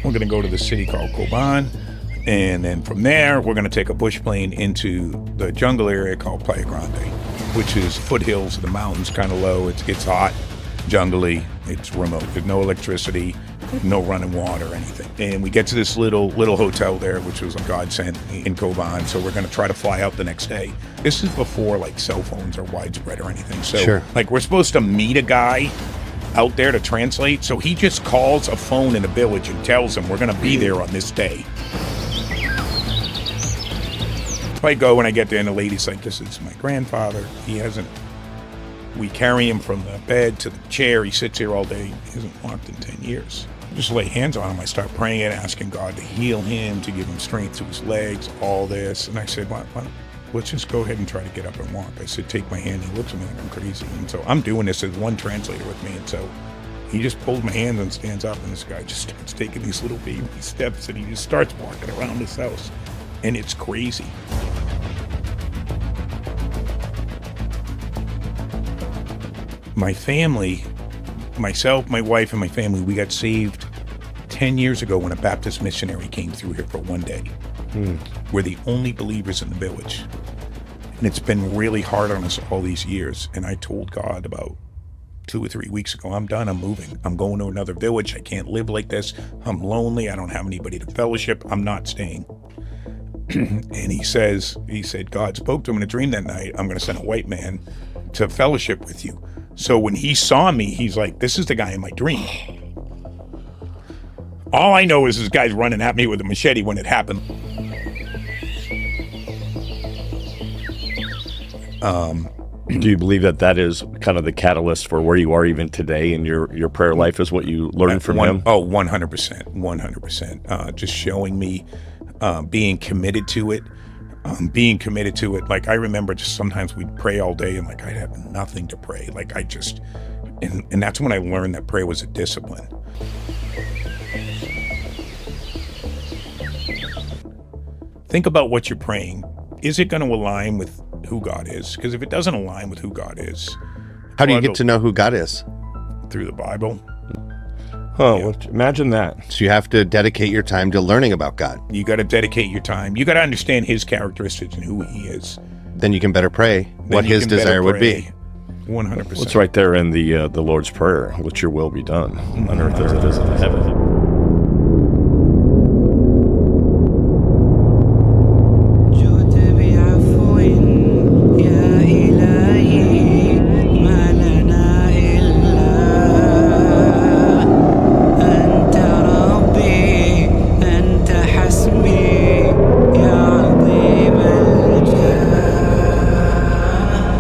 We're going to go to the city called Coban. And then from there, we're going to take a bush plane into the jungle area called Playa Grande, which is foothills of the mountains, kind of low. It's hot, jungly, it's remote. There's no electricity, no running water or anything. And we get to this little hotel there, which was a godsend in Coban. So we're going to try to fly out the next day. This is before like cell phones are widespread or anything. So Sure. like we're supposed to meet a guy out there to translate. So he just calls a phone in a village and tells him we're going to be there on this day. I go and I get there and the lady's like, this is my grandfather. We carry him from the bed to the chair. He sits here all day. He hasn't walked in 10 years. I just lay hands on him. I start praying and asking God to heal him, to give him strength to his legs, all this. And I said, let's just go ahead and try to get up and walk. I said, take my hand. He looks at me like I'm crazy. And so I'm doing this as one translator with me. And so he just pulls my hands and stands up. And this guy just starts taking these little baby steps and he just starts walking around his house. And it's crazy. My family, myself, my wife, and my family, we got saved 10 years ago when a Baptist missionary came through here for one day. We're the only believers in the village. And it's been really hard on us all these years. And I told God about 2 or 3 weeks ago, I'm done, I'm moving. I'm going to another village. I can't live like this. I'm lonely. I don't have anybody to fellowship. I'm not staying. And he said, God spoke to him in a dream that night. I'm going to send a white man to fellowship with you. So when he saw me, he's like, this is the guy in my dream. All I know is this guy's running at me with a machete when it happened. Do you believe that is kind of the catalyst for where you are even today in your prayer life is what you learned from him? Oh, 100%, 100%. Just showing me being committed to it. Like I remember just sometimes we'd pray all day and like I'd have nothing to pray. Like and that's when I learned that prayer was a discipline. Think about what you're praying. Is it going to align with who God is? Because if it doesn't align with who God is. How do you get to know who God is? Through the Bible. Oh, well, imagine that. So you have to dedicate your time to learning about God. You got to dedicate your time. You got to understand his characteristics and who he is. Then you can better pray what his desire would be. 100%. Well, it's right there in the Lord's Prayer. Let your will be done on earth as it is in heaven.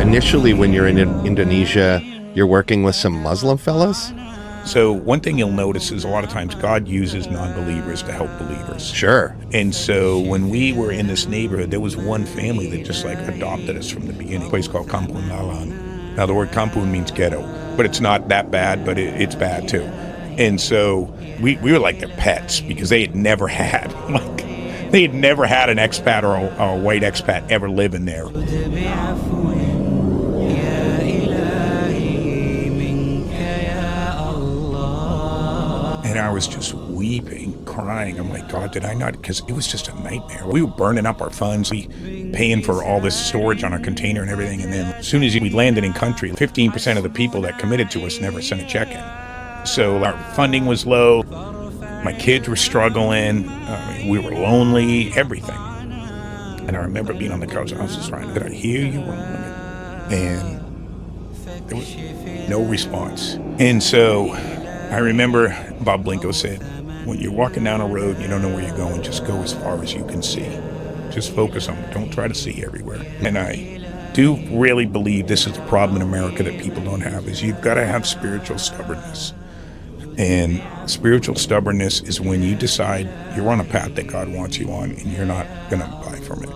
Initially, when you're in Indonesia, you're working with some Muslim fellas? So one thing you'll notice is a lot of times God uses non-believers to help believers. Sure. And so when we were in this neighborhood, there was one family that just like adopted us from the beginning. A place called Kampung Lalang. Now the word Kampung means ghetto, but it's not that bad, but it's bad too. And so we were like their pets because they had never had an expat or a white expat ever live in there. And I was just weeping, crying. I'm like, God, did I not? Because it was just a nightmare. We were burning up our funds, paying for all this storage on our container and everything. And then as soon as we landed in country, 15% of the people that committed to us never sent a check in. So our funding was low. My kids were struggling. We were lonely, everything. And I remember being on the couch. I was just trying, did I hear you? And there was no response. And so I remember Bob Blinko said, when you're walking down a road and you don't know where you're going, just go as far as you can see. Just focus on it. Don't try to see everywhere. And I do really believe this is the problem in America that people don't have, is you've got to have spiritual stubbornness. And spiritual stubbornness is when you decide you're on a path that God wants you on and you're not going to buy from it.